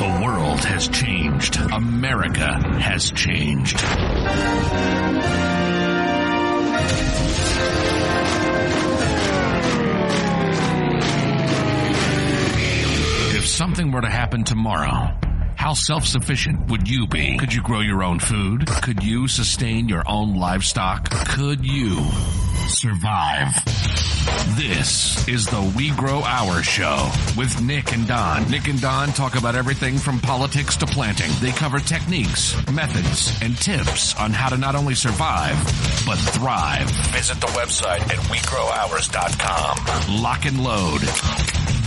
The world has changed. America has changed. If something were to happen tomorrow, how self-sufficient would you be? Could you grow your own food? Could you sustain your own livestock? Could you survive? This is the We Grow Our Show with Nick and Don. Nick and Don talk about everything from politics to planting. They cover techniques, methods, and tips on how to not only survive, but thrive. Visit the website at WeGrowOurs.com. Lock and load.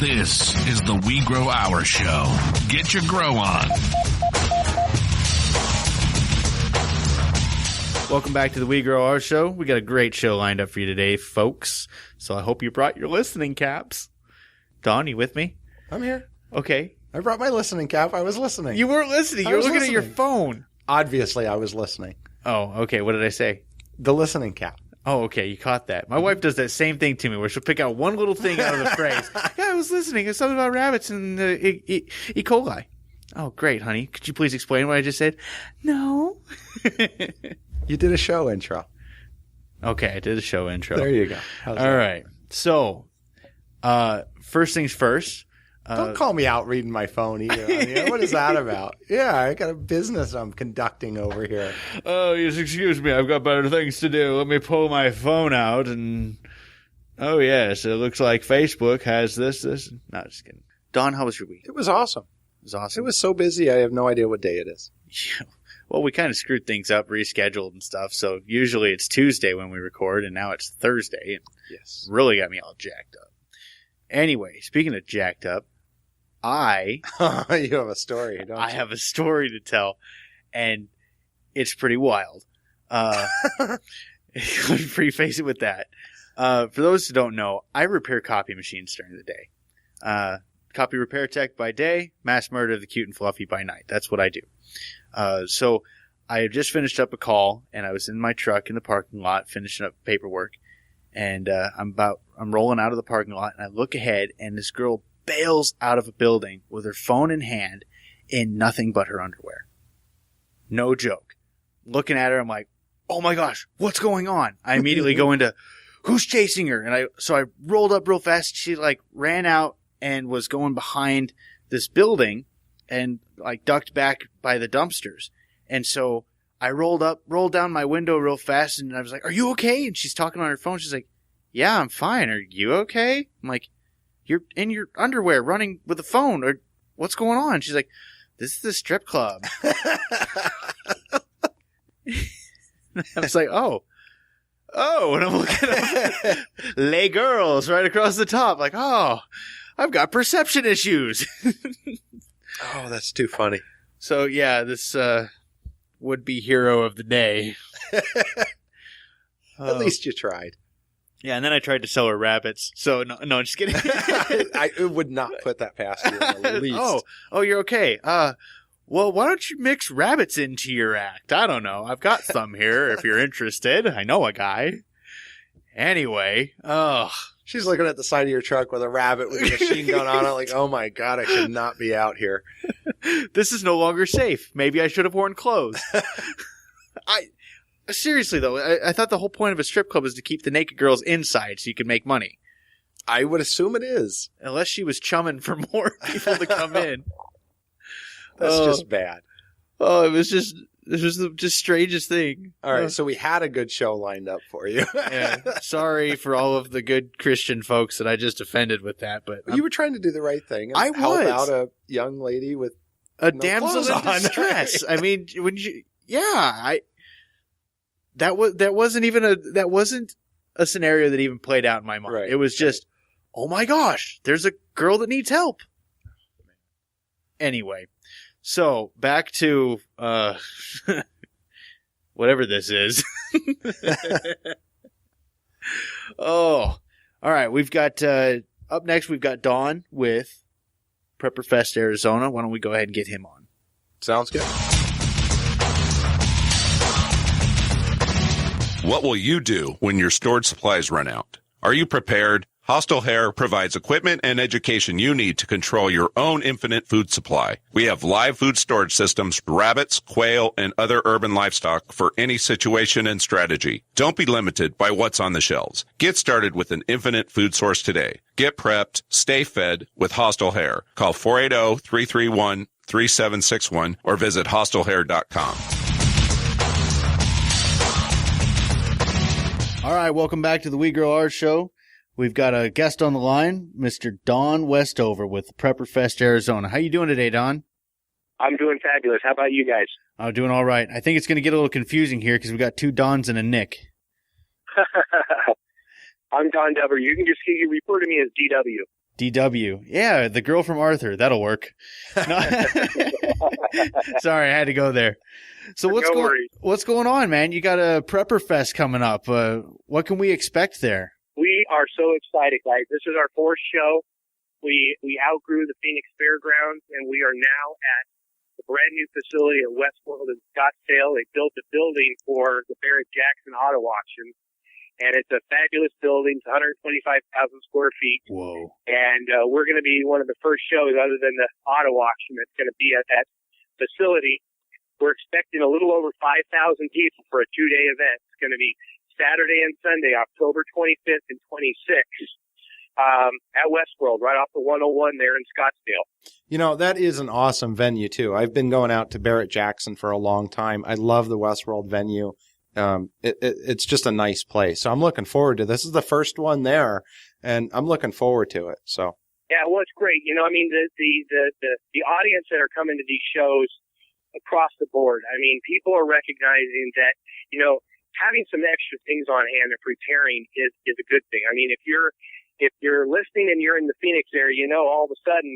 This is the We Grow Our Show. Get your grow on. Welcome back to the We Grow Our Show. We got a great show lined up for you today, folks. So I hope you brought your listening caps. Don, you with me? I'm here. Okay. I brought my listening cap. I was listening. You weren't listening. You were looking at your phone. Obviously, I was listening. Oh, okay. What did I say? The listening cap. Oh, okay. You caught that. My wife does that same thing to me where she'll pick out one little thing out of the phrase. Yeah, I was listening. It's something about rabbits and E. coli. Oh, great, honey. Could you please explain what I just said? No. You did a show intro. Okay, I did a show intro. There you go. All right. So, first things first. Don't call me out reading my phone either. I mean, what is that about? Yeah, I got a business I'm conducting over here. Oh, yes, excuse me. I've got better things to do. Let me pull my phone out and... Oh, yes, it looks like Facebook has this. No, just kidding. Don, how was your week? It was awesome. It was awesome. It was so busy, I have no idea what day it is. Yeah. Well, we kind of screwed things up, rescheduled and stuff. So usually it's Tuesday when we record, and now it's Thursday. And yes. Really got me all jacked up. Anyway, speaking of jacked up, you have a story, don't you? I have a story to tell, and it's pretty wild. Let me preface it with that. For those who don't know, I repair copy machines during the day. Copy repair tech by day, mass murder of the cute and fluffy by night. That's what I do. So I had just finished up a call, and I was in my truck in the parking lot finishing up paperwork, and I'm rolling out of the parking lot, and I look ahead, and this girl bails out of a building with her phone in hand in nothing but her underwear. No joke. Looking at her, I'm like, oh my gosh, what's going on? I immediately go into, who's chasing her? And so I rolled up real fast. She ran out and was going behind this building and ducked back by the dumpsters. And so I rolled down my window real fast, and I was like, are you okay? And she's talking on her phone. She's like, yeah, I'm fine. Are you okay? I'm like, you're in your underwear running with a phone, or what's going on? She's like, this is the strip club. I was like, oh, and I'm looking up, lay girls right across the top. Like, oh, I've got perception issues. Oh, that's too funny. So, yeah, this would-be hero of the day. At least you tried. Yeah, and then I tried to sell her rabbits. So, no, I'm just kidding. I would not put that past you in the least. Oh, you're okay. Well, why don't you mix rabbits into your act? I don't know. I've got some here if you're interested. I know a guy. Anyway, she's looking at the side of your truck with a rabbit with a machine gun on it like, oh my God, I should not be out here. This is no longer safe. Maybe I should have worn clothes. Seriously, though, I thought the whole point of a strip club is to keep the naked girls inside so you can make money. I would assume it is. Unless she was chumming for more people to come in. That's just bad. Oh, it was the strangest thing. All right, so we had a good show lined up for you. Yeah, sorry for all of the good Christian folks that I just offended with that, but you were trying to do the right thing. And I help out a young lady with a damsel in distress. I mean, that wasn't a scenario that even played out in my mind. Right. It was just, oh my gosh, there's a girl that needs help. Anyway. So, back to, whatever this is. Oh, all right. We've got, up next, we've got Don with Prepperfest, Arizona. Why don't we go ahead and get him on? Sounds good. What will you do when your stored supplies run out? Are you prepared? Hostel Hair provides equipment and education you need to control your own infinite food supply. We have live food storage systems for rabbits, quail, and other urban livestock for any situation and strategy. Don't be limited by what's on the shelves. Get started with an infinite food source today. Get prepped, stay fed with Hostel Hair. Call 480-331-3761 or visit hostelhair.com. All right, welcome back to the We Grow Ours show. We've got a guest on the line, Mr. Don Westover with Prepper Fest, Arizona. How you doing today, Don? I'm doing fabulous. How about you guys? I'm doing all right. I think it's going to get a little confusing here because we got two Dons and a Nick. I'm Don Dover. You can just refer to me as DW. DW. Yeah, the girl from Arthur. That'll work. No. Sorry, I had to go there. So what's going on, man? You got a Prepper Fest coming up. What can we expect there? We are so excited, guys. This is our fourth show. We outgrew the Phoenix Fairgrounds, and we are now at a brand new facility at Westworld in Scottsdale. They built a building for the Barrett-Jackson Auto Auction, and it's a fabulous building. It's 125,000 square feet. Whoa! And we're going to be one of the first shows, other than the auto auction, that's going to be at that facility. We're expecting a little over 5,000 people for a 2-day event. It's going to be Saturday and Sunday, October 25th and 26th, at Westworld, right off the 101 there in Scottsdale. You know, that is an awesome venue, too. I've been going out to Barrett-Jackson for a long time. I love the Westworld venue. It's just a nice place. So I'm looking forward to this. This is the first one there, and I'm looking forward to it. So yeah, well, it's great. You know, I mean, the audience that are coming to these shows across the board, I mean, people are recognizing that, you know, having some extra things on hand and preparing is a good thing. I mean, if you're listening and you're in the Phoenix area, you know, all of a sudden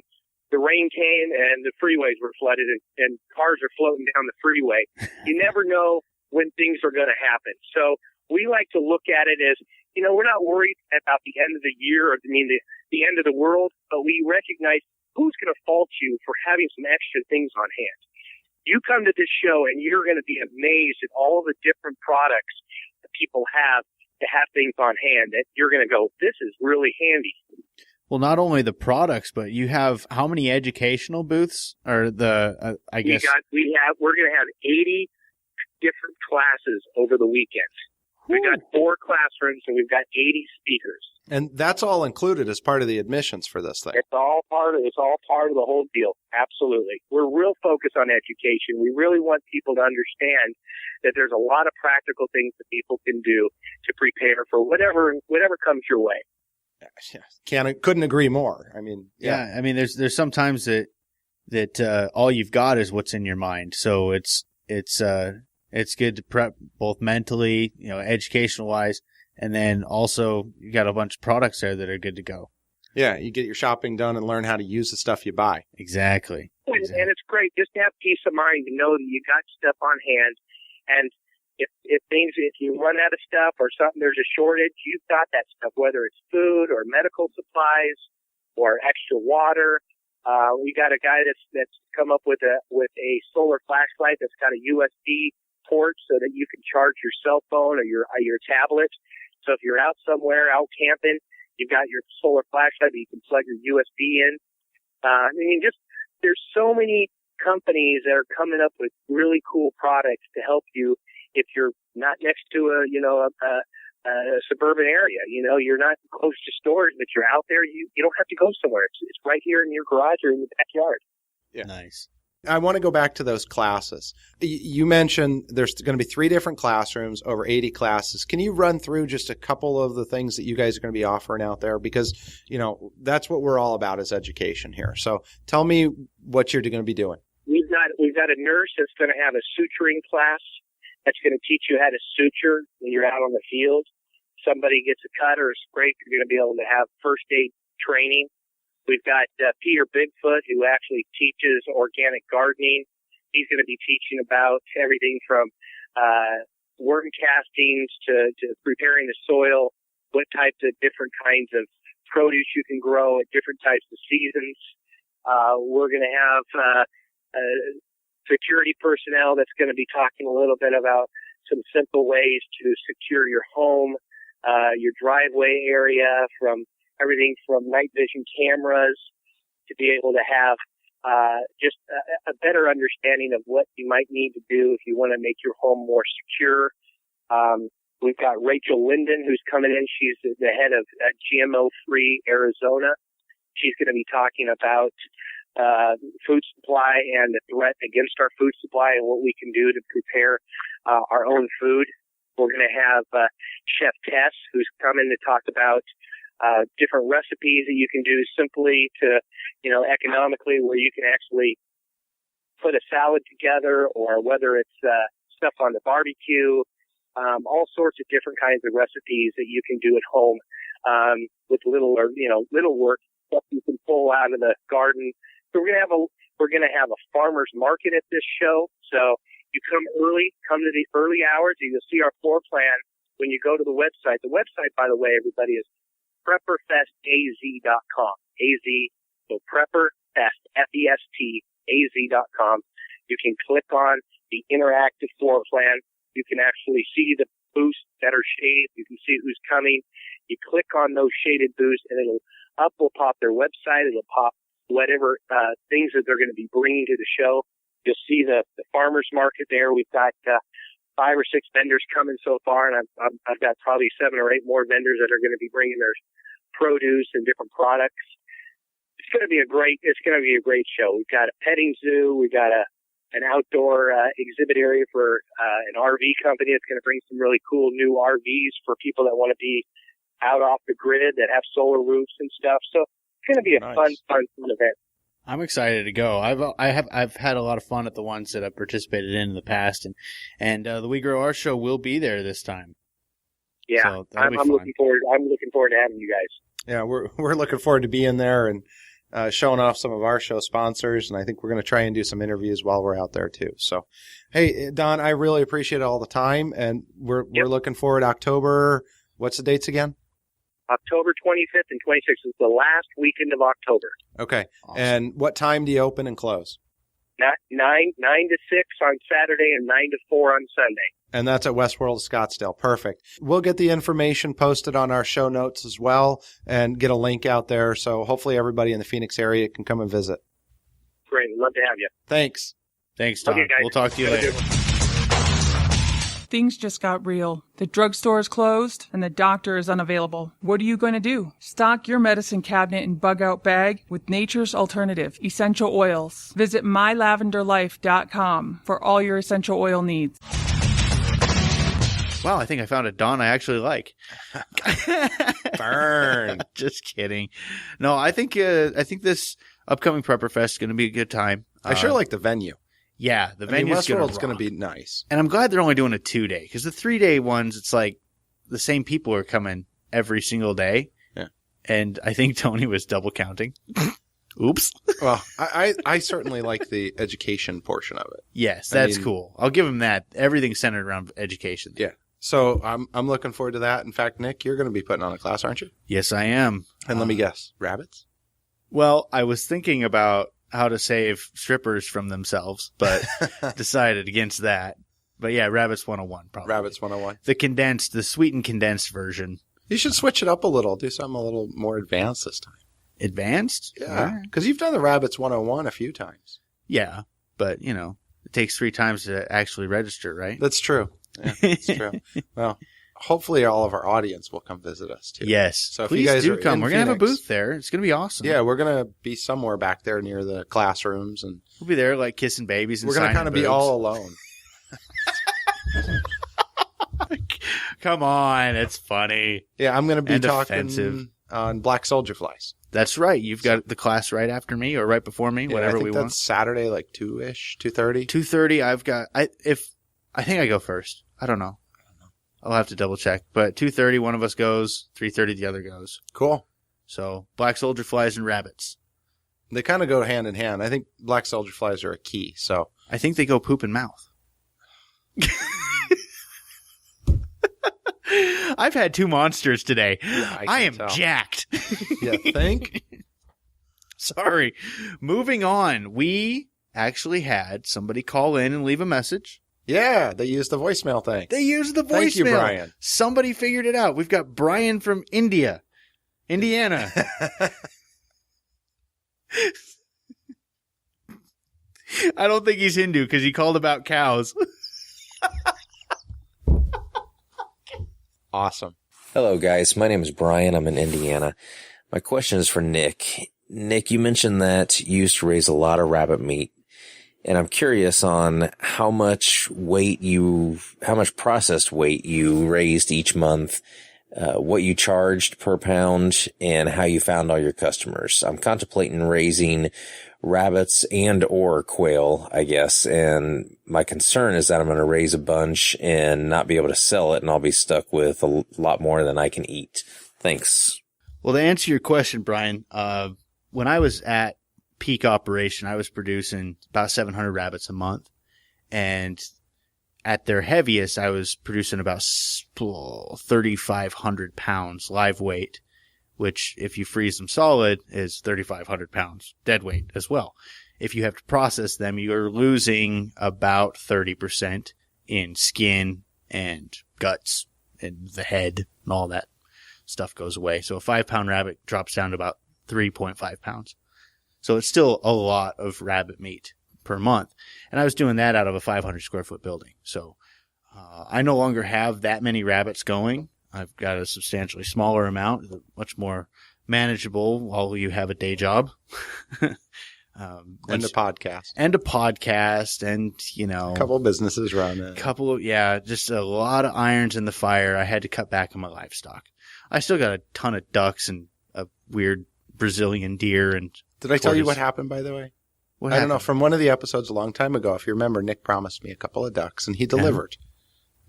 the rain came and the freeways were flooded and cars are floating down the freeway. You never know when things are going to happen. So we like to look at it as, you know, we're not worried about the end of the year or the end of the world, but we recognize who's going to fault you for having some extra things on hand. You come to this show and you're going to be amazed at all the different products that people have to have things on hand that you're going to go, this is really handy. Well, not only the products, but you have how many educational booths? Or the I guess we're going to have 80 different classes over the weekend. We've got 4 classrooms and we've got 80 speakers. And that's all included as part of the admissions for this thing. It's all part of the whole deal. Absolutely. We're real focused on education. We really want people to understand that there's a lot of practical things that people can do to prepare for whatever comes your way. Couldn't agree more. I mean, yeah. I mean, there's sometimes that all you've got is what's in your mind. So it's good to prep both mentally, you know, educational wise, and then also you got a bunch of products there that are good to go. Yeah, you get your shopping done and learn how to use the stuff you buy. Exactly. And it's great just to have peace of mind to know that you got stuff on hand, and if you run out of stuff or something, there's a shortage, you've got that stuff, whether it's food or medical supplies or extra water. We got a guy that's come up with a solar flashlight that's got a USB port so that you can charge your cell phone or your tablet. So if you're out somewhere, out camping, you've got your solar flashlight, but you can plug your USB in. I mean, there's so many companies that are coming up with really cool products to help you if you're not next to a suburban area. You know, you're not close to stores, but you're out there. You don't have to go somewhere. It's right here in your garage or in your backyard. Yeah. Nice. I want to go back to those classes. You mentioned there's going to be 3 different classrooms, over 80 classes. Can you run through just a couple of the things that you guys are going to be offering out there? Because, you know, that's what we're all about is education here. So tell me what you're going to be doing. We've got a nurse that's going to have a suturing class that's going to teach you how to suture when you're out on the field. Somebody gets a cut or a scrape, you're going to be able to have first aid training. We've got Peter Bigfoot, who actually teaches organic gardening. He's going to be teaching about everything from worm castings to preparing the soil, what types of different kinds of produce you can grow at different types of seasons. We're going to have security personnel that's going to be talking a little bit about some simple ways to secure your home, your driveway area from everything from night vision cameras to be able to have just a better understanding of what you might need to do if you want to make your home more secure. We've got Rachel Linden, who's coming in. She's the head of GMO-free Arizona. She's going to be talking about food supply and the threat against our food supply and what we can do to prepare our own food. We're going to have Chef Tess, who's coming to talk about different recipes that you can do simply to, economically, where you can actually put a salad together, or whether it's stuff on the barbecue, all sorts of different kinds of recipes that you can do at home with little work, stuff you can pull out of the garden. So we're going to have a farmer's market at this show. So you come early, come to the early hours, and you'll see our floor plan when you go to the website. The website, by the way, everybody, is prepperfestaz.com. AZ, so prepperfest, FEST, AZ.com. You can click on the interactive floor plan. You can actually see the booths that are shaded. You can see who's coming. You click on those shaded booths, and will pop their website. It'll pop whatever things that they're going to be bringing to the show. You'll see the farmers market there. We've got 5 or 6 vendors coming so far, and I've got probably 7 or 8 more vendors that are going to be bringing their produce and different products. It's going to be a great show. We've got a petting zoo. We've got an outdoor exhibit area for an RV company that's going to bring some really cool new RVs for people that want to be out off the grid, that have solar roofs and stuff. So it's going to be a fun event. I'm excited to go. I've had a lot of fun at the ones that I've participated in the past, and the We Grow Our show will be there this time. Yeah, so I'm looking forward. I'm looking forward to having you guys. Yeah, we're looking forward to being there and showing off some of our show sponsors, and I think we're going to try and do some interviews while we're out there too. So, hey, Don, I really appreciate all the time, and we're looking forward to October. What's the dates again? October 25th and 26th is the last weekend of October. Okay. Awesome. And what time do you open and close? 9 to 6 on Saturday and 9 to 4 on Sunday. And that's at Westworld Scottsdale. Perfect. We'll get the information posted on our show notes as well and get a link out there. So hopefully everybody in the Phoenix area can come and visit. Great. Love to have you. Thanks. Thanks, Tom. Okay, guys. We'll talk to you later. Things just got real. The drugstore is closed and the doctor is unavailable. What are you going to do? Stock your medicine cabinet and bug-out bag with Nature's Alternative Essential Oils. Visit mylavenderlife.com for all your essential oil needs. Wow, I think I found a Dawn I actually like. Burn. Just kidding. No, I think this upcoming Prepper Fest is going to be a good time. I sure like the venue. Yeah, the venue's Westworld's going to be nice. And I'm glad they're only doing a 2-day, because the 3-day ones, it's like the same people are coming every single day. Yeah. And I think Tony was double counting. Oops. Well, I certainly like the education portion of it. Yes, that's cool. I'll give him that. Everything's centered around education. Yeah. So I'm looking forward to that. In fact, Nick, you're going to be putting on a class, aren't you? Yes, I am. And let me guess, rabbits? Well, I was thinking about how to save strippers from themselves, but decided against that. But yeah, Rabbits 101 probably. Rabbits 101. The sweetened condensed version. You should switch it up a little. Do something a little more advanced this time. Advanced? Yeah. Because you've done the Rabbits 101 a few times. Yeah, but it takes 3 times to actually register, right? That's true. Yeah, that's true. Well, hopefully all of our audience will come visit us too. Yes. So if please you guys do are come. in We're going to have a Phoenix, booth there. It's going to be awesome. Yeah, we're going to be somewhere back there near the classrooms, and we'll be there like kissing babies and we're going to kind of be all alone. Come on, it's funny. Yeah, I'm going to be And talking offensive. on black soldier flies. That's right. You've got the class right after me or right before me, whatever I think we that's want. Saturday, like 2-ish, 2:30. 2:30. I think I go first. I don't know. I'll have to double check. But 2:30, one of us goes. 3:30, the other goes. Cool. So black soldier flies and rabbits. They kind of go hand in hand. I think black soldier flies are a key. So I think they go poop and mouth. I've had 2 monsters today. I am tell. jacked. You think? Sorry. Moving on. We actually had somebody call in and leave a message. Yeah, they used the voicemail thing. They used the voicemail. Thank you, Brian. Somebody figured it out. We've got Brian from India. Indiana. I don't think he's Hindu because he called about cows. Awesome. Hello, guys. My name is Brian. I'm in Indiana. My question is for Nick. Nick, you mentioned that you used to raise a lot of rabbit meat, and I'm curious on how much processed weight you raised each month, what you charged per pound, and how you found all your customers. I'm contemplating raising rabbits and or quail, I guess, and my concern is that I'm going to raise a bunch and not be able to sell it, and I'll be stuck with a lot more than I can eat. Thanks. Well, to answer your question, Brian, when I was at peak operation, I was producing about 700 rabbits a month, and at their heaviest, I was producing about 3,500 pounds live weight, which if you freeze them solid is 3,500 pounds dead weight as well. If you have to process them, you're losing about 30% in skin and guts and the head and all that stuff goes away. So a 5-pound rabbit drops down to about 3.5 pounds. So it's still a lot of rabbit meat per month. And I was doing that out of a 500 square foot building. So I no longer have that many rabbits going. I've got a substantially smaller amount, much more manageable while you have a day job. And a podcast. And a podcast and, you know. A couple of businesses running. Just a lot of irons in the fire. I had to cut back on my livestock. I still got a ton of ducks and a weird Brazilian deer and Did I tell you what happened, by the way? I don't know. From one of the episodes a long time ago, if you remember, Nick promised me a couple of ducks, and he delivered.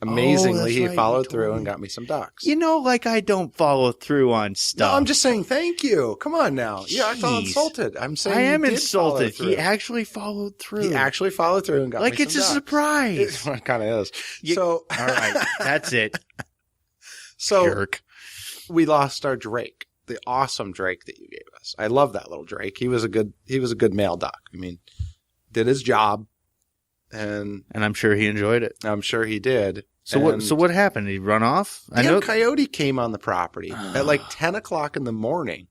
Amazingly, he followed through and got me some ducks. You know, like I don't follow through on stuff. No, I'm just saying thank you. Come on now. Yeah, I felt insulted. I'm saying I am insulted. He actually followed through. He actually followed through and got me some ducks. Like it's a surprise. It kind of is. All right. That's it. So Jerk. We lost our Drake. The awesome Drake that you gave us. I love that little Drake. He was a good male duck. I mean, did his job, and I'm sure he enjoyed it. I'm sure he did. So what happened? Did he run off? A coyote came on the property at like 10 o'clock in the morning.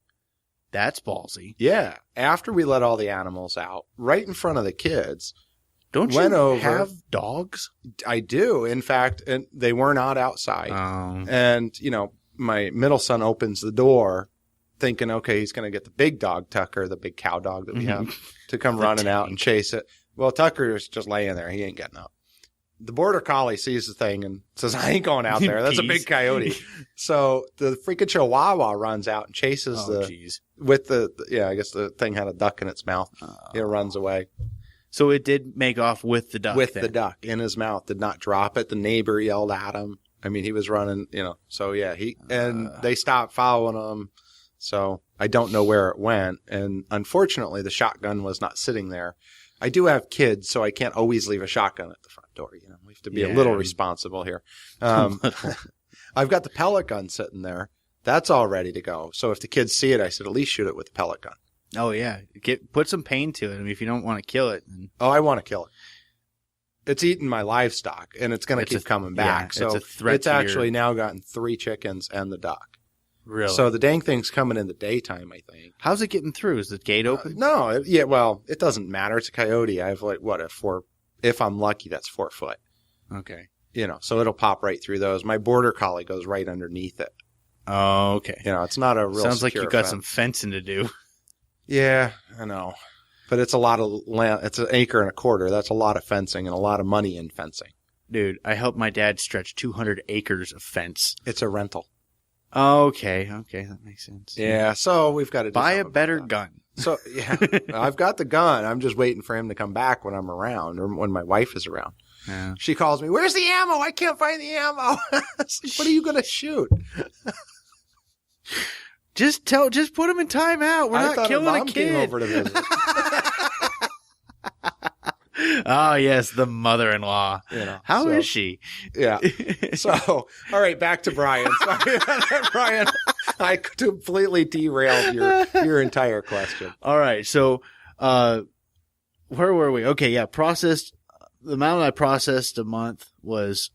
That's ballsy. Yeah. After we let all the animals out, right in front of the kids. Don't you have dogs? I do. In fact, and they were not outside. And, you know, my middle son opens the door thinking, okay, he's going to get the big dog, Tucker, the big cow dog that we have, to come running out and chase it. Well, Tucker's just laying there. He ain't getting up. The border collie sees the thing and says, I ain't going out there. That's a big coyote. So the freaking chihuahua runs out and chases with I guess the thing had a duck in its mouth. It runs away. So it did make off with the duck. With the duck in his mouth. Did not drop it. The neighbor yelled at him. I mean, he was running, you know, so yeah, and they stopped following him. So I don't know where it went. And unfortunately, the shotgun was not sitting there. I do have kids, so I can't always leave a shotgun at the front door. You know, we have to be a little responsible here. I've got the pellet gun sitting there. That's all ready to go. So if the kids see it, I said, at least shoot it with the pellet gun. Oh yeah. Put some pain to it. I mean, if you don't want to kill it. Then... Oh, I want to kill it. It's eating my livestock, and it's going to keep coming back. So it's a threat. It's actually now gotten 3 chickens and the duck. Really? So the dang thing's coming in the daytime, I think. How's it getting through? Is the gate open? No. It doesn't matter. It's a coyote. I have if I'm lucky, that's 4 foot. Okay. You know, so it'll pop right through those. My border collie goes right underneath it. Oh, okay. You know, it's not a real Sounds like you got fence. some fencing to do. Yeah, I know. But it's a lot of land. It's 1.25 acres. That's a lot of fencing and a lot of money in fencing. Dude, I helped my dad stretch 200 acres of fence. It's a rental. Okay, that makes sense. Yeah, so we've got to buy a better gun. So, yeah, I've got the gun. I'm just waiting for him to come back when I'm around or when my wife is around. Yeah. She calls me, where's the ammo? I can't find the ammo. What are you going to shoot? Just put him in timeout. We're not killing a kid. Came over to visit. Oh yes, the mother-in-law. You know, How is she? Yeah. So, all right, back to Brian. Sorry about that, Brian. I completely derailed your entire question. All right, so where were we? Okay, yeah, processed. The amount I processed a month was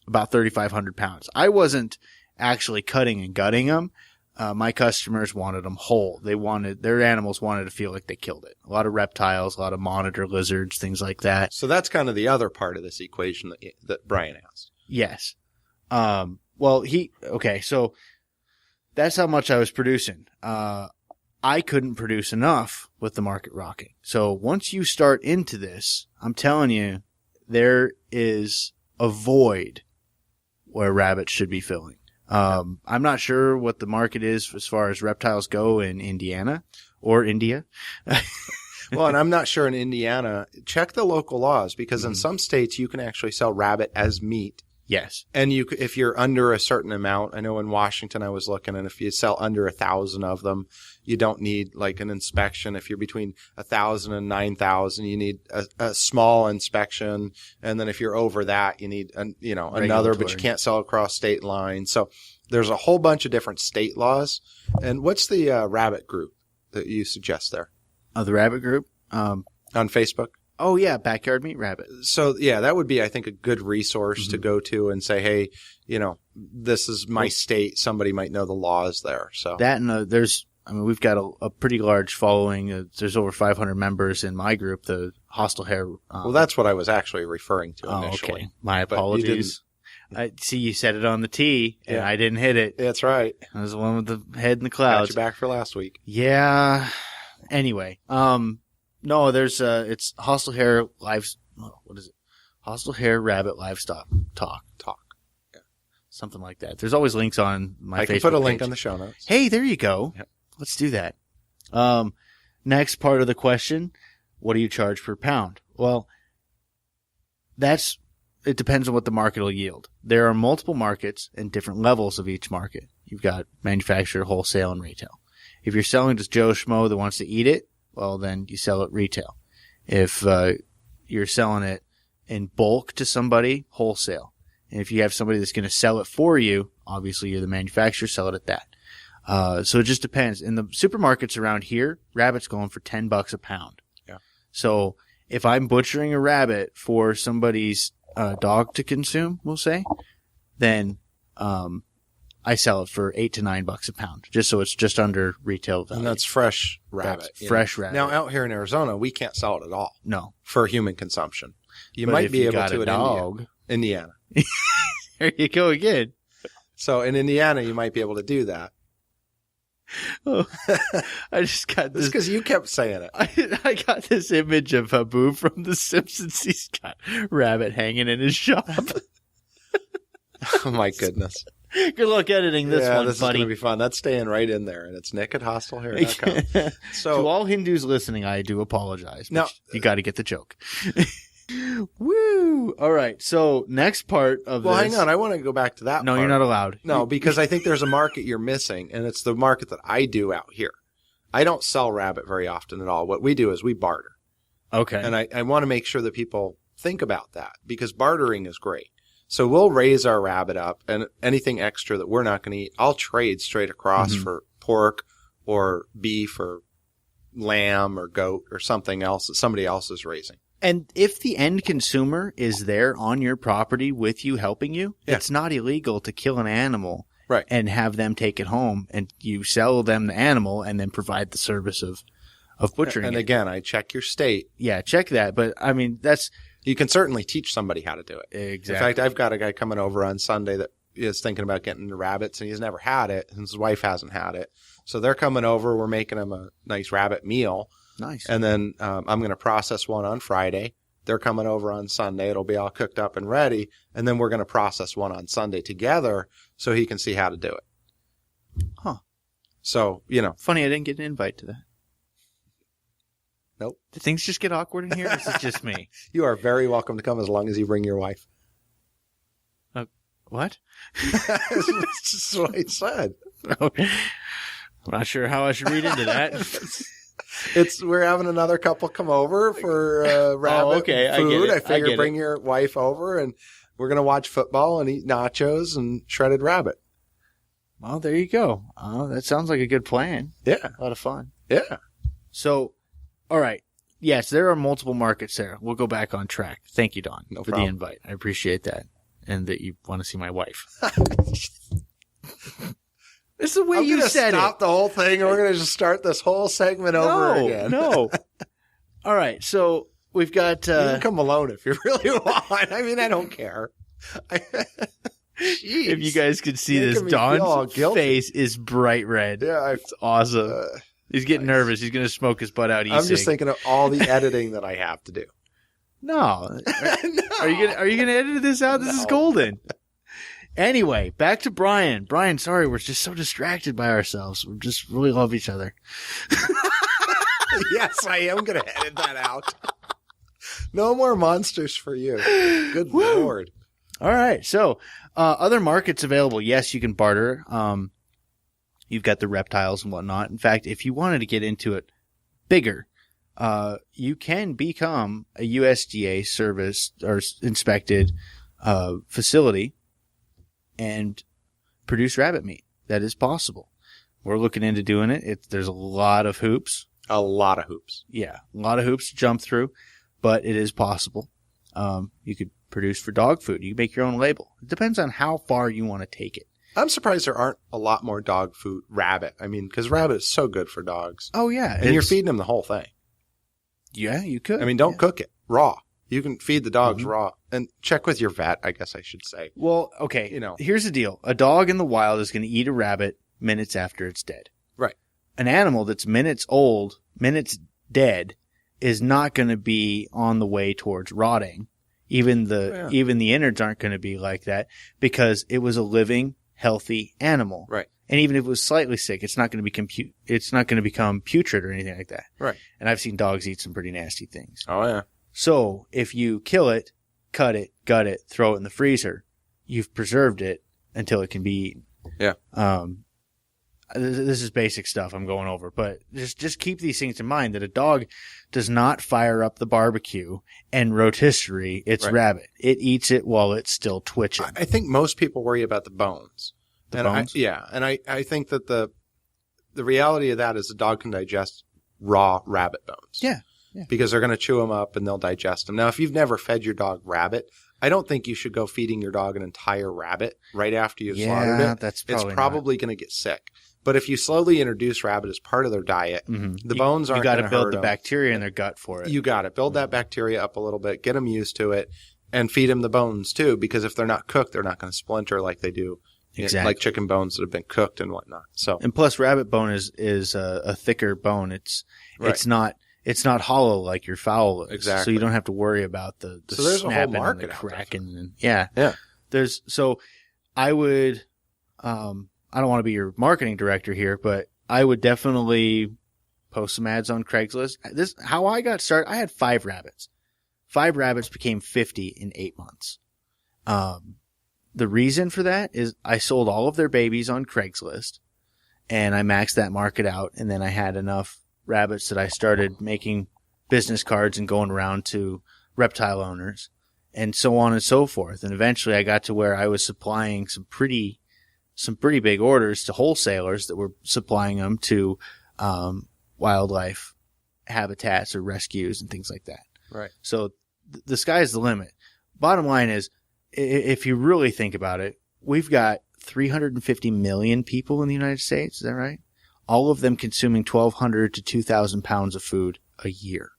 about 3,500 pounds. I wasn't actually cutting and gutting them. my customers wanted them whole. Their animals wanted to feel like they killed it. A lot of reptiles, a lot of monitor lizards, things like that. So that's kind of the other part of this equation that Brian asked. Yes. So that's how much I was producing. I couldn't produce enough with the market rocking. So once you start into this, I'm telling you, there is a void where rabbits should be filling. I'm not sure what the market is as far as reptiles go in Indiana or India. Well, and I'm not sure in Indiana. Check the local laws, because in some states you can actually sell rabbit as meat. Yes. And if you're under a certain amount, I know in Washington I was looking, and if you sell under 1,000 of them, you don't need like an inspection. If you're between 1,000 and 9,000, you need a small inspection. And then if you're over that, you need another, but you can't sell across state lines. So there's a whole bunch of different state laws. And what's the rabbit group that you suggest there? The rabbit group? On Facebook? Oh, yeah, Backyard Meat Rabbit. So, yeah, that would be, I think, a good resource to go to and say, hey, this is my state. Somebody might know the laws there. So that, and we've got a pretty large following. There's over 500 members in my group, the Hostile Hair. Well, that's what I was actually referring to initially. Okay. My apologies. I see you said it on the tee, and I didn't hit it. That's right. I was the one with the head in the clouds. Got you back for last week. Yeah. Anyway, no, there's it's Hostile Hair what is it? Hostile Hair Rabbit Livestock Talk. Yeah. Something like that. There's always links on my Facebook I can put a page. link on the show notes. Hey, there you go. Yep. Let's do that. Next part of the question, what do you charge per pound? Well, it depends on what the market will yield. There are multiple markets and different levels of each market. You've got manufacturer, wholesale, and retail. If you're selling to Joe Schmo that wants to eat it, well, then you sell it retail. If you're selling it in bulk to somebody, wholesale. And if you have somebody that's going to sell it for you, obviously you're the manufacturer, sell it at that. So it just depends. In the supermarkets around here, rabbit's going for $10 a pound. Yeah. So if I'm butchering a rabbit for somebody's dog to consume, we'll say, then I sell it for $8 to $9 a pound, just so it's just under retail value. And that's fresh rabbit. That's fresh rabbit. Now, out here in Arizona, we can't sell it at all. No. For human consumption. You But might if be you able got to a in dog. Indiana. There you go again. So in Indiana, you might be able to do that. Oh, I just got This this. because you kept saying it. I got this image of Abu from The Simpsons. He's got rabbit hanging in his shop. Oh, my goodness. Good luck editing this one, this buddy. is going to be fun. That's staying right in there, and it's Nick at hostlehair.com. So, to all Hindus listening, I do apologize. But Now- you got to get the joke. Woo! All right. So next part of well, this. hang on. I want to go back to that No, part. you're not allowed. No, because I think there's a market you're missing, and it's the market that I do out here. I don't sell rabbit very often at all. What we do is we barter. Okay. And I want to make sure that people think about that, because bartering is great. So we'll raise our rabbit up, and anything extra that we're not going to eat, I'll trade straight across for pork or beef or lamb or goat or something else that somebody else is raising. And if the end consumer is there on your property with you, helping you, Yeah. it's not illegal to kill an animal Right. and have them take it home, and you sell them the animal and then provide the service of butchering And it. again, I check your state. Yeah, check that. But I mean, that's You can certainly teach somebody how to do it. exactly. In fact, I've got a guy coming over on Sunday that is thinking about getting into rabbits, and he's never had it, and his wife hasn't had it. So they're coming over. We're making them a nice rabbit meal. nice. And then I'm going to process one on Friday. They're coming over on Sunday. It'll be all cooked up and ready. And then we're going to process one on Sunday together so he can see how to do it. Huh. So, Funny, I didn't get an invite to that. Nope. Did things just get awkward in here? Or is it just me? you are very welcome to come as long as you bring your wife. What? That's just what I said. I'm not sure how I should read into that. We're having another couple come over for rabbit okay. I get food. it. I I figured get bring your wife over, and we're going to watch football and eat nachos and shredded rabbit. Well, there you go. That sounds like a good plan. Yeah. A lot of fun. Yeah. So, all right. Yes, there are multiple markets there. We'll go back on track. Thank you, Don, No for problem. the invite. I appreciate that. And that you want to see my wife. It's the way I'm you gonna said stop it. the whole thing, and we're going to just start this whole segment over again. No. All right. So we've got. You can come alone if you really want. I mean, I don't care. If you guys could see this, Making me feel all Don's guilty. face is bright red. Yeah, It's awesome. He's getting nice. nervous. He's going to smoke his butt out. I'm just thinking of all the editing that I have to do. No. Are you gonna edit this out? This is No. golden. Anyway, back to Brian. Brian, sorry, we're just so distracted by ourselves. We just really love each other. Yes, I am going to edit that out. No more monsters for you. Good Woo. Lord. All right. So, other markets available. Yes, you can barter. You've got the reptiles and whatnot. In fact, if you wanted to get into it bigger, you can become a USDA service or inspected facility and produce rabbit meat. That is possible. We're looking into doing it. There's a lot of hoops. A lot of hoops. Yeah, a lot of hoops to jump through, but it is possible. You could produce for dog food. You make your own label. It depends on how far you want to take it. I'm surprised there aren't a lot more dog food. Rabbit. I mean, because rabbit is so good for dogs. Oh, yeah. And you're feeding them the whole thing. Yeah, you could. I mean, don't cook it raw. You can feed the dogs Mm-hmm. raw. And check with your vet, I guess I should say. Well, okay. You know. Here's the deal. A dog in the wild is going to eat a rabbit minutes after it's dead. Right. An animal that's minutes old, minutes dead, is not going to be on the way towards rotting. Even the innards aren't going to be like that because it was a living, healthy animal. Right. And even if it was slightly sick, it's not going to become putrid or anything like that. Right. And I've seen dogs eat some pretty nasty things. Oh, yeah. So if you kill it, cut it, gut it, throw it in the freezer, you've preserved it until it can be eaten. Yeah. This is basic stuff I'm going over, but just keep these things in mind that a dog does not fire up the barbecue and rotisserie its rabbit. It eats it while it's still twitching. I think most people worry about the bones. The bones? And I think that the reality of that is the dog can digest raw rabbit bones. Yeah. Because they're going to chew them up and they'll digest them. Now, if you've never fed your dog rabbit, I don't think you should go feeding your dog an entire rabbit right after you've slaughtered it. It's probably going to get sick. But if you slowly introduce rabbit as part of their diet, the bones aren't going to hurt them. You got to build the bacteria in their gut for it. You got it. Build that bacteria up a little bit, get them used to it, and feed them the bones too. Because if they're not cooked, they're not going to splinter like they do, Exactly. like chicken bones that have been cooked and whatnot. So, and plus, rabbit bone is a thicker bone. It's not hollow like your fowl is. Exactly. So you don't have to worry about the So there's a whole snapping market and the out there. cracking. And, yeah. Yeah. I would. I don't want to be your marketing director here, but I would definitely post some ads on Craigslist. How I got started, I had 5 rabbits. 5 rabbits became 50 in 8 months. The reason for that is I sold all of their babies on Craigslist and I maxed that market out. And then I had enough rabbits that I started making business cards and going around to reptile owners and so on and so forth. And eventually I got to where I was supplying some pretty big orders to wholesalers that were supplying them to wildlife habitats or rescues and things like that. right. So the sky's the limit. Bottom line is, if you really think about it, we've got 350 million people in the United States. Is that right? All of them consuming 1,200 to 2,000 pounds of food a year.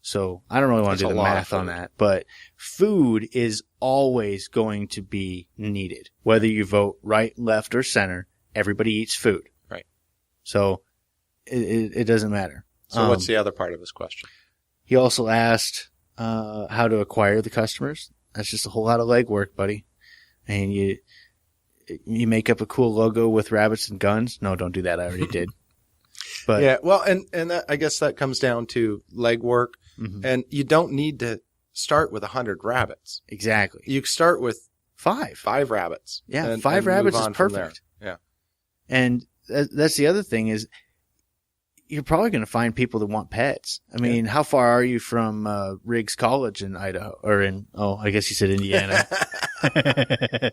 So I don't really want to do the math on that, but food is always going to be needed. Whether you vote right, left, or center, everybody eats food. Right. So it doesn't matter. So what's the other part of his question? He also asked how to acquire the customers. That's just a whole lot of legwork, buddy. And you make up a cool logo with rabbits and guns. No, don't do that. I already did. But yeah, well, and that, I guess that comes down to legwork, Mhm. and you don't need to start with 100 rabbits. Exactly. You start with 5 rabbits. Yeah, and 5 move rabbits is on from there. perfect. Yeah. And that's the other thing is you're probably going to find people that want pets. I mean, how far are you from Riggs College in Idaho or I guess you said Indiana.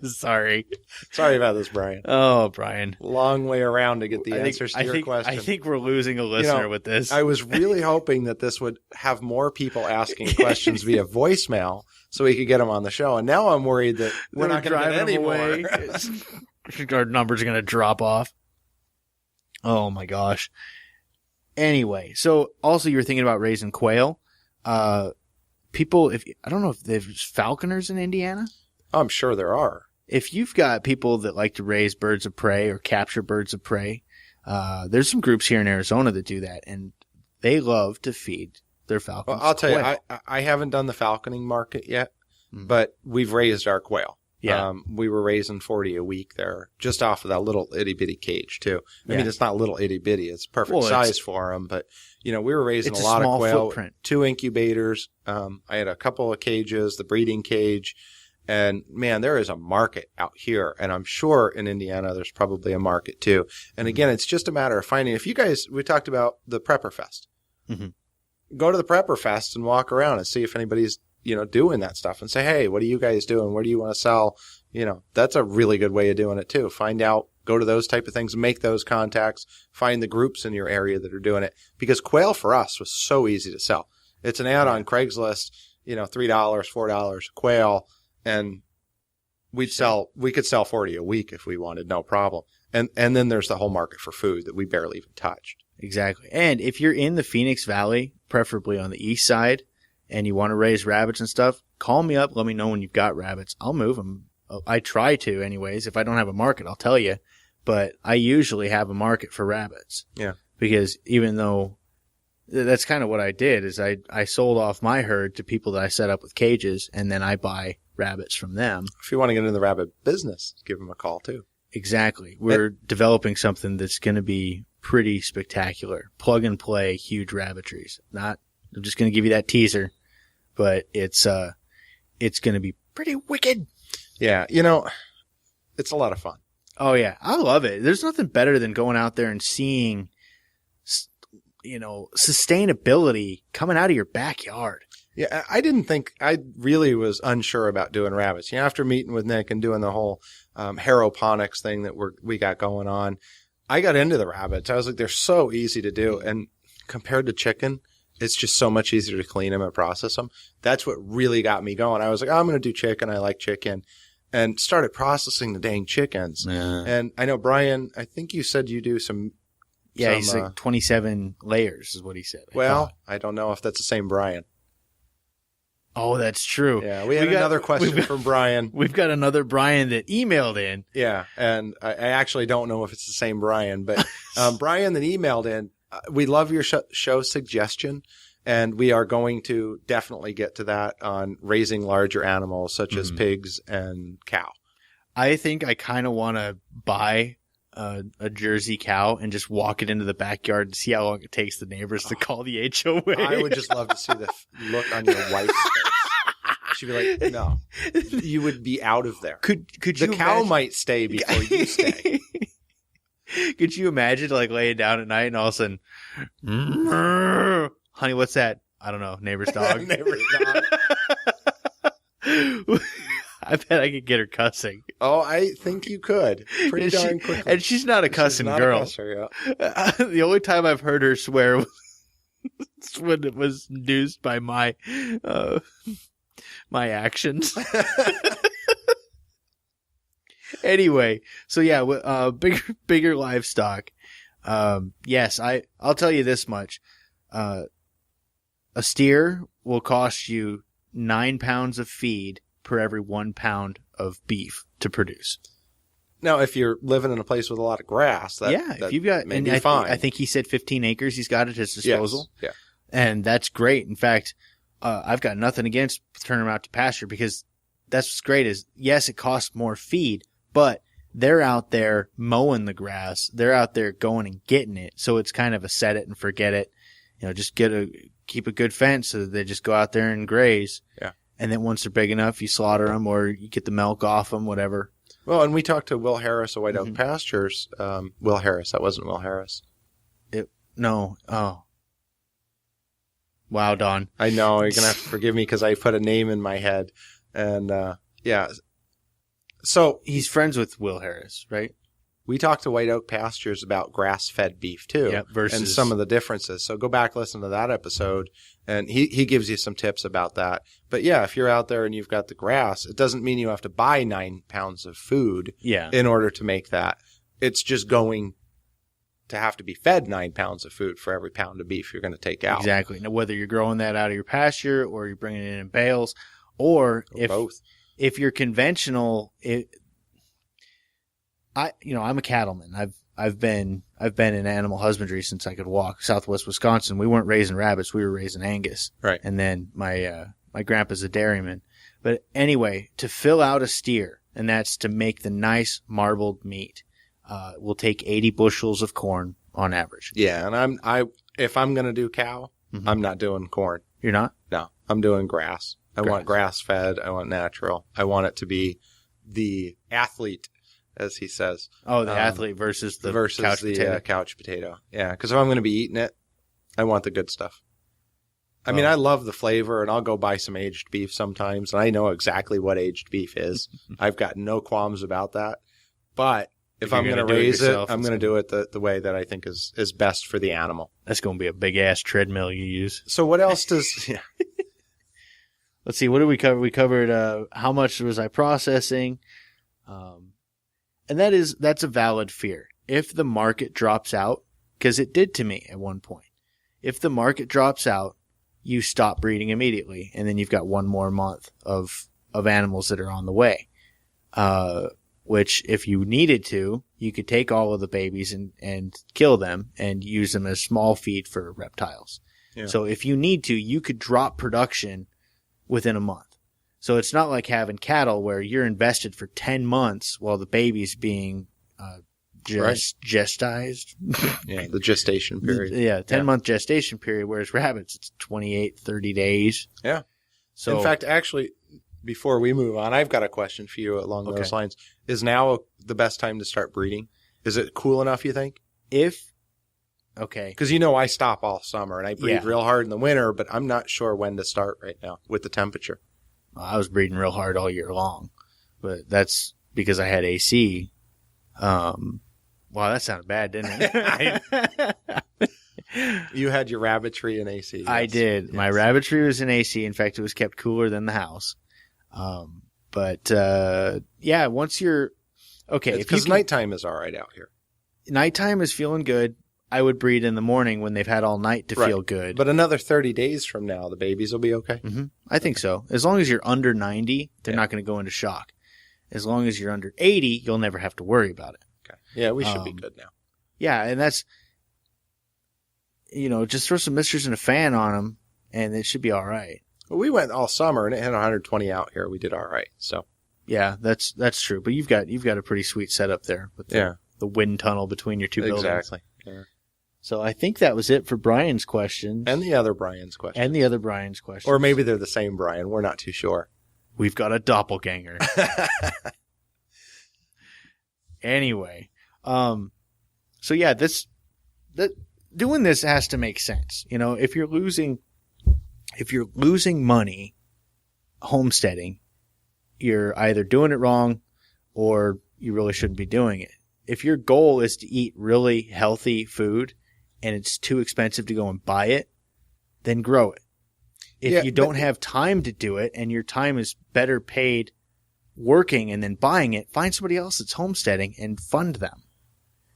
Sorry Sorry about this, Brian. Oh, Brian. Long way around to get the answers to your question. I think we're losing a listener with this. I was really hoping that this would have more people asking questions via voicemail so we could get them on the show. And now I'm worried that we're not going to get any more. our numbers are going to drop off. Oh my gosh. Anyway, so also you were thinking about raising quail. People, I don't know if there's falconers in Indiana. I'm sure there are. If you've got people that like to raise birds of prey or capture birds of prey, there's some groups here in Arizona that do that, and they love to feed their falcons. Well, I'll tell you, I haven't done the falconing market yet, but we've raised our quail. Yeah. We were raising 40 a week there, just off of that little itty bitty cage too. I mean, it's not little itty bitty; it's perfect size for them. But we were raising a lot of quail. Footprint. 2 incubators. I had a couple of cages, the breeding cage, and man, there is a market out here, and I'm sure in Indiana there's probably a market too. And again, it's just a matter of finding. If you guys, we talked about the Prepper Fest. Mm-hmm. Go to the Prepper Fest and walk around and see if anybody's doing that stuff and say, hey, what are you guys doing? Where do you want to sell? That's a really good way of doing it too. Find out, go to those type of things, make those contacts, find the groups in your area that are doing it. Because quail for us was so easy to sell. It's an ad on Craigslist, $3, $4 quail, and we could sell 40 a week if we wanted, no problem. And then there's the whole market for food that we barely even touched. Exactly. And if you're in the Phoenix Valley, preferably on the east side, and you want to raise rabbits and stuff, call me up. Let me know when you've got rabbits. I'll move them. I try to anyways. If I don't have a market, I'll tell you. But I usually have a market for rabbits. Yeah. Because even though that's kind of what I did is I sold off my herd to people that I set up with cages, and then I buy rabbits from them. If you want to get into the rabbit business, give them a call too. Exactly. We're developing something that's going to be pretty spectacular. Plug and play, huge rabbitries. I'm just going to give you that teaser, but it's going to be pretty wicked. Yeah. It's a lot of fun. Oh yeah. I love it. There's nothing better than going out there and seeing, sustainability coming out of your backyard. Yeah. I really was unsure about doing rabbits. After meeting with Nick and doing the whole, aeroponics thing that we got going on, I got into the rabbits. I was like, they're so easy to do. And compared to chicken, it's just so much easier to clean them and process them. That's what really got me going. I was like, I'm going to do chicken. I like chicken. And started processing the dang chickens. Yeah. And I know, Brian, I think you said you do some. Yeah, he's like 27 layers is what he said. I don't know if that's the same Brian. Oh, that's true. Yeah, we got another question from Brian. We've got another Brian that emailed in. Yeah, and I actually don't know if it's the same Brian, but Brian that emailed in, we love your show suggestion, and we are going to definitely get to that on raising larger animals such as pigs and cow. I think I kind of want to buy a Jersey cow and just walk it into the backyard and see how long it takes the neighbors to call the HOA. I would just love to see the look on your wife's face. She'd be like, no, you would be out of there. Could the cow might stay before you stay. Could you imagine laying down at night and all of a sudden, honey, what's that? I don't know. Neighbor's dog. Neighbor's dog. I bet I could get her cussing. Oh, I think you could. Pretty darn quickly. And she's not a cussing girl. A cusser, yeah. The only time I've heard her swear was when it was induced by my actions. Anyway, so yeah, bigger livestock. Yes, I'll tell you this much. A steer will cost you 9 pounds of feed per every 1 pound of beef to produce. Now, if you're living in a place with a lot of grass, if you've got, may be fine. I think he said 15 acres he's got at his disposal. Yes. Yeah. And that's great. In fact, I've got nothing against turning them out to pasture because that's what's great is, yes, it costs more feed, but they're out there mowing the grass. They're out there going and getting it. So it's kind of a set it and forget it. Just keep a good fence so that they just go out there and graze. Yeah. And then once they're big enough, you slaughter them or you get the milk off them, whatever. Well, and we talked to Will Harris of White Oak Pastures. Will Harris. That wasn't Will Harris. No. Oh. Wow, Don. I know. You're going to have to forgive me because I put a name in my head. And, yeah. So he's friends with Will Harris, right? We talked to White Oak Pastures about grass-fed beef too, versus and some of the differences. So go back, listen to that episode, and he gives you some tips about that. But yeah, if you're out there and you've got the grass, it doesn't mean you have to buy 9 pounds of food in order to make that. It's just going to have to be fed 9 pounds of food for every pound of beef you're going to take out. Exactly. Now, whether you're growing that out of your pasture or you're bringing it in bales, or both. If you're conventional, I'm a cattleman. I've been in animal husbandry since I could walk. Southwest Wisconsin, we weren't raising rabbits, we were raising Angus. Right. And then my grandpa's a dairyman. But anyway, to fill out a steer, and that's to make the nice marbled meat, will take 80 bushels of corn on average. Yeah, and if I'm going to do cow, I'm not doing corn. You're not? No, I'm doing grass. I want grass fed. I want natural. I want it to be the athlete, as he says. Oh, the athlete versus the couch potato. Couch potato. Yeah, because if I'm going to be eating it, I want the good stuff. I mean, I love the flavor, and I'll go buy some aged beef sometimes, and I know exactly what aged beef is. I've got no qualms about that. But if I'm going to raise it, I'm going to do it the way that I think is best for the animal. That's going to be a big-ass treadmill you use. So what else does... Yeah. Let's see, what did we cover? We covered how much was I processing, and that's a valid fear. If the market drops out, because it did to me at one point, if the market drops out, you stop breeding immediately, and then you've got one more month of animals that are on the way. Which, if you needed to, you could take all of the babies and kill them and use them as small feed for reptiles. Yeah. So if you need to, you could drop production within a month. So it's not like having cattle where you're invested for 10 months while the baby's being gestized. Yeah, the gestation period. 10-month gestation period, whereas rabbits, it's 28, 30 days. Yeah. So in fact, actually, before we move on, I've got a question for you along those lines. Is now the best time to start breeding? Is it cool enough, you think? Okay. Because I stop all summer and I breed real hard in the winter, but I'm not sure when to start right now with the temperature. Well, I was breeding real hard all year long, but that's because I had AC. Wow, that sounded bad, didn't it? You had your rabbitry in AC. Yes. I did. Yes. My rabbitry was in AC. In fact, it was kept cooler than the house. Once you're okay, because nighttime is all right out here. Nighttime is feeling good. I would breed in the morning when they've had all night to feel good. But another 30 days from now, the babies will be okay? Mm-hmm. I think so. As long as you're under 90, they're not going to go into shock. As long as you're under 80, you'll never have to worry about it. Okay. Yeah, we should be good now. Yeah, and that's, just throw some misters and a fan on them, and it should be all right. Well, we went all summer, and it had 120 out here. We did all right, so. Yeah, that's true. But you've got a pretty sweet setup there with the wind tunnel between your two buildings. Exactly. Yeah. So I think that was it for Brian's questions. And the other Brian's questions. Or maybe they're the same Brian. We're not too sure. We've got a doppelganger. Anyway. Doing this has to make sense. If you're losing money homesteading, you're either doing it wrong or you really shouldn't be doing it. If your goal is to eat really healthy food and it's too expensive to go and buy it, then grow it. If you don't have time to do it and your time is better paid working and then buying it, find somebody else that's homesteading and fund them.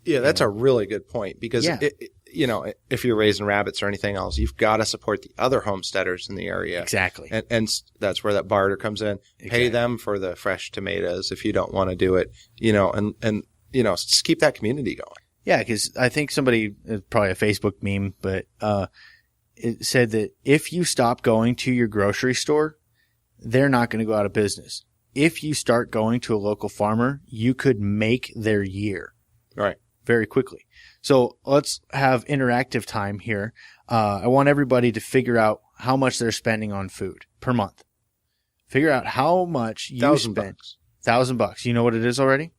Yeah, that's a really good point because, if you're raising rabbits or anything else, you've got to support the other homesteaders in the area. Exactly. And that's where that barter comes in. Exactly. Pay them for the fresh tomatoes if you don't want to do it, and just keep that community going. Yeah, because I think probably a Facebook meme, but it said that if you stop going to your grocery store, they're not going to go out of business. If you start going to a local farmer, you could make their year. Right. Very quickly. So let's have interactive time here. I want everybody to figure out how much they're spending on food per month. Figure out how much you spend. $1,000. You know what it is already?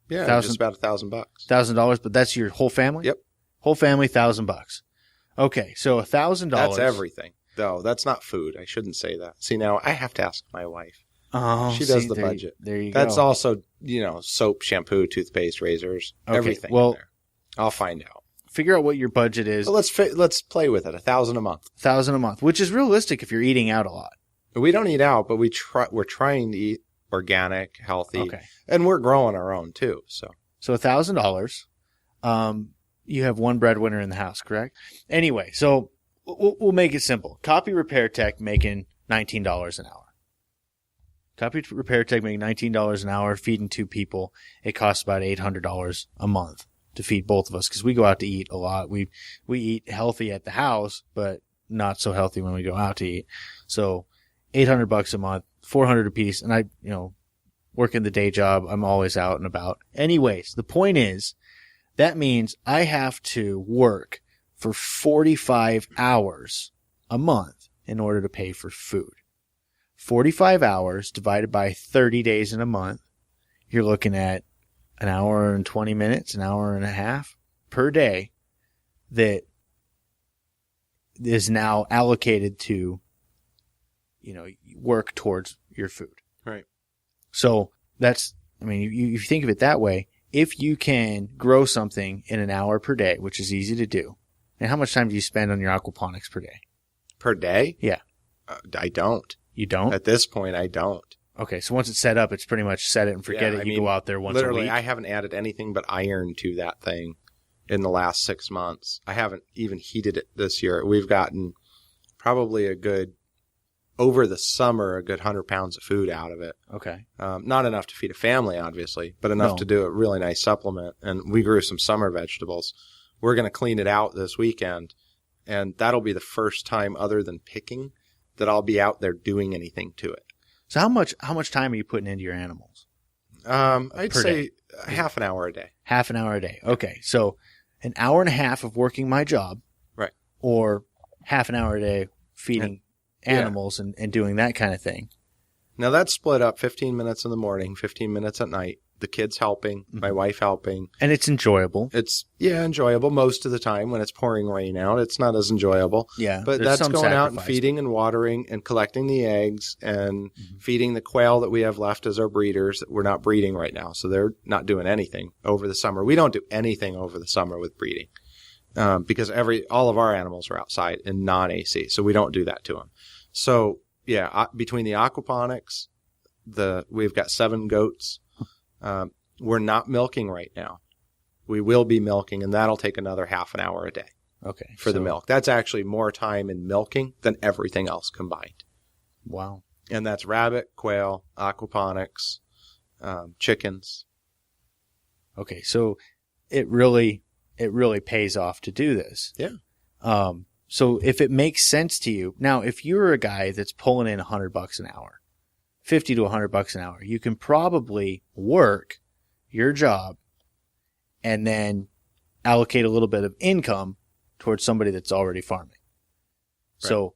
Yeah, just about $1,000. $1,000, but that's your whole family? Yep. Whole family, $1,000. Okay, so $1,000. That's everything, though. That's not food. I shouldn't say that. See, now I have to ask my wife. Oh, She does the budget. There you go. That's also, soap, shampoo, toothpaste, razors, everything. Well, in there. I'll find out. Figure out what your budget is. Well, let's play with it. $1,000 a month. $1,000 a month, which is realistic if you're eating out a lot. We don't eat out, but we're trying to eat organic, healthy, Okay. and we're growing our own too. So $1,000. You have one breadwinner in the house, correct? Anyway, so we'll make it simple. Copy repair tech making $19 an hour. Copy repair tech making $19 an hour, feeding 2 people. It costs about $800 a month to feed both of us because we go out to eat a lot. We eat healthy at the house, but not so healthy when we go out to eat. So $800 a month, $400 a piece, and I, working the day job, I'm always out and about. Anyways, the point is that means I have to work for 45 hours a month in order to pay for food. 45 hours divided by 30 days in a month, you're looking at an hour and 20 minutes, an hour and a half per day that is now allocated to, work towards your food. Right. So you think of it that way, if you can grow something in an hour per day, which is easy to do, and how much time do you spend on your aquaponics per day? Per day? Yeah. I don't. You don't? At this point, I don't. Okay, so once it's set up, it's pretty much set it and forget it. You go out there once a week. Literally, I haven't added anything but iron to that thing in the last 6 months. I haven't even heated it this year. We've gotten probably over the summer, a good 100 pounds of food out of it. Okay. Not enough to feed a family, obviously, but enough to do a really nice supplement. And we grew some summer vegetables. We're going to clean it out this weekend, and that'll be the first time other than picking that I'll be out there doing anything to it. So how much time are you putting into your animals? I'd Per say day? half an hour a day. Half an hour a day. Okay, so an hour and a half of working my job. Right. Or half an hour a day feeding animals and doing that kind of thing. Now that's split up 15 minutes in the morning, 15 minutes at night. The kids helping, my wife helping. And it's enjoyable. It's, enjoyable most of the time. When it's pouring rain out, it's not as enjoyable. Yeah. But that's going out and feeding and watering and collecting the eggs and feeding the quail that we have left as our breeders that we're not breeding right now. So they're not doing anything over the summer. We don't do anything over the summer with breeding because all of our animals are outside in non-AC. So we don't do that to them. So, between the aquaponics, we've got 7 goats. We're not milking right now. We will be milking, and that'll take another half an hour a day. Okay. For the milk. That's actually more time in milking than everything else combined. Wow. And that's rabbit, quail, aquaponics, chickens. Okay, so it really pays off to do this. Yeah. So if it makes sense to you, now if you're a guy that's pulling in $100 an hour, $50 to $100 an hour, you can probably work your job and then allocate a little bit of income towards somebody that's already farming. Right. So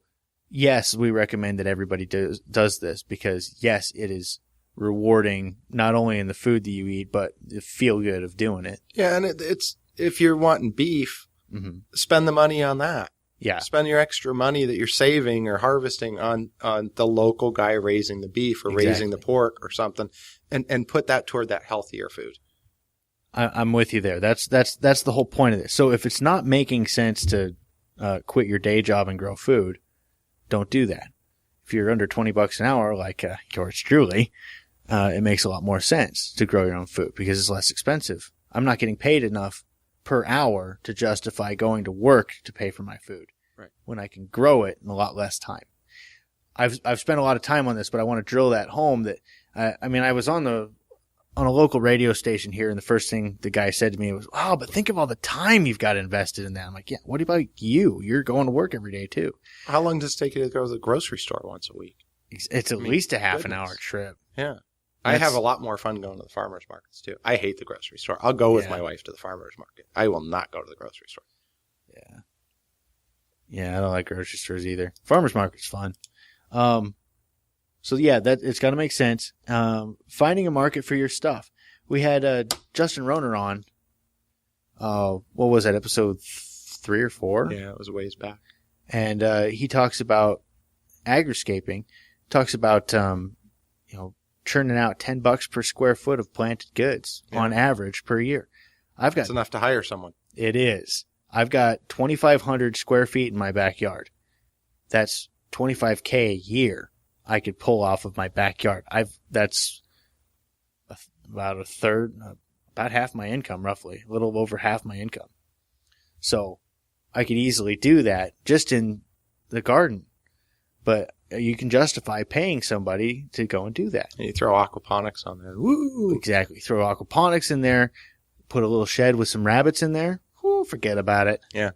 yes, we recommend that everybody does this because yes, it is rewarding not only in the food that you eat, but the feel good of doing it. Yeah. And it's, if you're wanting beef, spend the money on that. Yeah. Spend your extra money that you're saving or harvesting on the local guy raising the beef or raising the pork or something and put that toward that healthier food. I'm with you there. That's the whole point of this. So if it's not making sense to quit your day job and grow food, don't do that. If you're under $20 an hour, like yours truly, it makes a lot more sense to grow your own food because it's less expensive. I'm not getting paid enough per hour to justify going to work to pay for my food. Right. When I can grow it in a lot less time. I've spent a lot of time on this, but I want to drill that home that, I was on a local radio station here, and the first thing the guy said to me was, "Oh, but think of all the time you've got invested in that." I'm like, yeah, what about you? You're going to work every day too. How long does it take you to go to the grocery store once a week? It's at least a half an hour trip. Yeah. I have a lot more fun going to the farmers markets too. I hate the grocery store. I'll go with my wife to the farmers market. I will not go to the grocery store. Yeah. Yeah, I don't like grocery stores either. Farmers market's fun. So yeah, it's got to make sense. Finding a market for your stuff. We had Justin Roner on. What was that, episode 3 or 4? Yeah, it was a ways back. And he talks about agriscaping. Talks about churning out $10 per square foot of planted goods on average per year. It's enough to hire someone. It is. I've got 2,500 square feet in my backyard. That's $25K a year I could pull off of my backyard. That's about a third, about half my income, roughly, a little over half my income. So I could easily do that just in the garden. But you can justify paying somebody to go and do that. And you throw aquaponics on there. Woo! Exactly. Throw aquaponics in there, put a little shed with some rabbits in there. Whoo, forget about it. Yeah.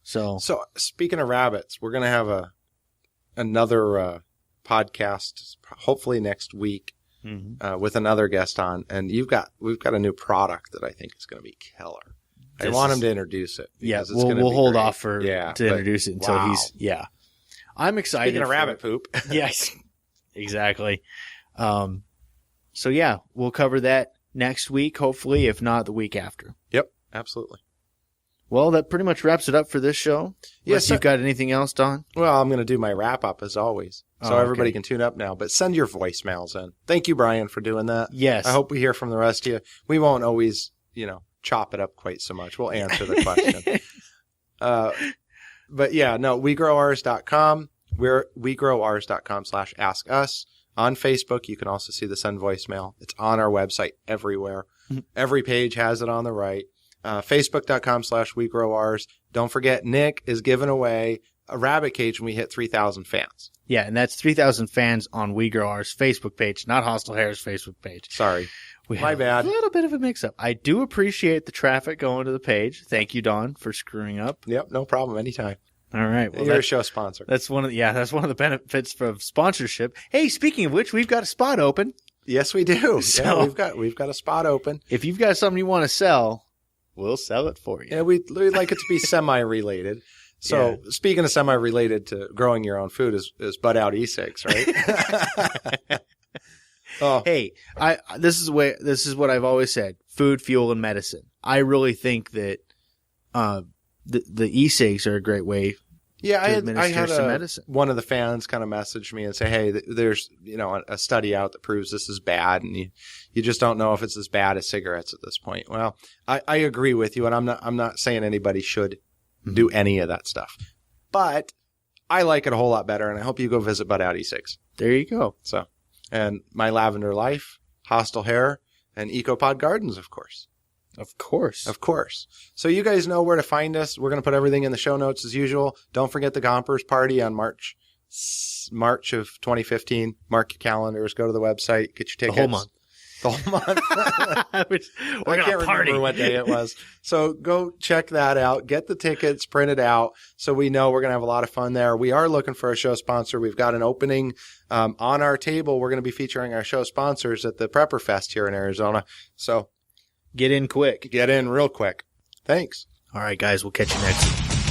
So speaking of rabbits, we're going to have another podcast, hopefully next week, with another guest on. And we've got a new product that I think is going to be killer. I want him to introduce it. Yeah, we'll hold off to introduce it until I'm excited. Speaking of rabbit poop. Yes, exactly. So yeah, we'll cover that next week, hopefully, if not the week after. Yep, absolutely. Well, that pretty much wraps it up for this show. Yes, you've got anything else, Don? Well, I'm going to do my wrap up as always, so everybody can tune up now. But send your voicemails in. Thank you, Brian, for doing that. Yes. I hope we hear from the rest of you. We won't always, chop it up quite so much. We'll answer the question. But yeah, no, wegrowours.com. We're wegrowours.com/ask us. On Facebook, you can also see the send voicemail. It's on our website everywhere. Every page has it on the right. Facebook.com/wegrowours. Don't forget, Nick is giving away a rabbit cage when we hit 3,000 fans. Yeah, and that's 3,000 fans on We Grow Ours Facebook page, not Hostile Hair's Facebook page. Sorry. My bad. A little bit of a mix-up. I do appreciate the traffic going to the page. Thank you, Don, for screwing up. Yep, no problem. Anytime. All right. Well, you're a show sponsor. That's one of the benefits of sponsorship. Hey, speaking of which, we've got a spot open. Yes, we do. So, yeah, we've got a spot open. If you've got something you want to sell, we'll sell it for you. Yeah, we'd like it to be semi-related. So speaking of semi-related to growing your own food is Bud Out E6, right? Oh. Hey, this is what I've always said: food, fuel, and medicine. I really think that the e-cigs are a great way. Yeah, to administer some medicine. One of the fans kind of messaged me and say, "Hey, there's a study out that proves this is bad, and you just don't know if it's as bad as cigarettes at this point." Well, I agree with you, and I'm not saying anybody should do any of that stuff, but I like it a whole lot better, and I hope you go visit Bud Out E6. There you go. So. And My Lavender Life, Hostile Hair, and EcoPod Gardens, of course. Of course. Of course. So you guys know where to find us. We're going to put everything in the show notes as usual. Don't forget the Gompers Party on March of 2015. Mark your calendars. Go to the website. Get your tickets. The whole month. The whole month. I can't remember what day it was. So go check that out. Get the tickets printed out so we know we're going to have a lot of fun there. We are looking for a show sponsor. We've got an opening on our table. We're going to be featuring our show sponsors at the Prepper Fest here in Arizona. So get in quick. Get in real quick. Thanks. All right, guys. We'll catch you next week.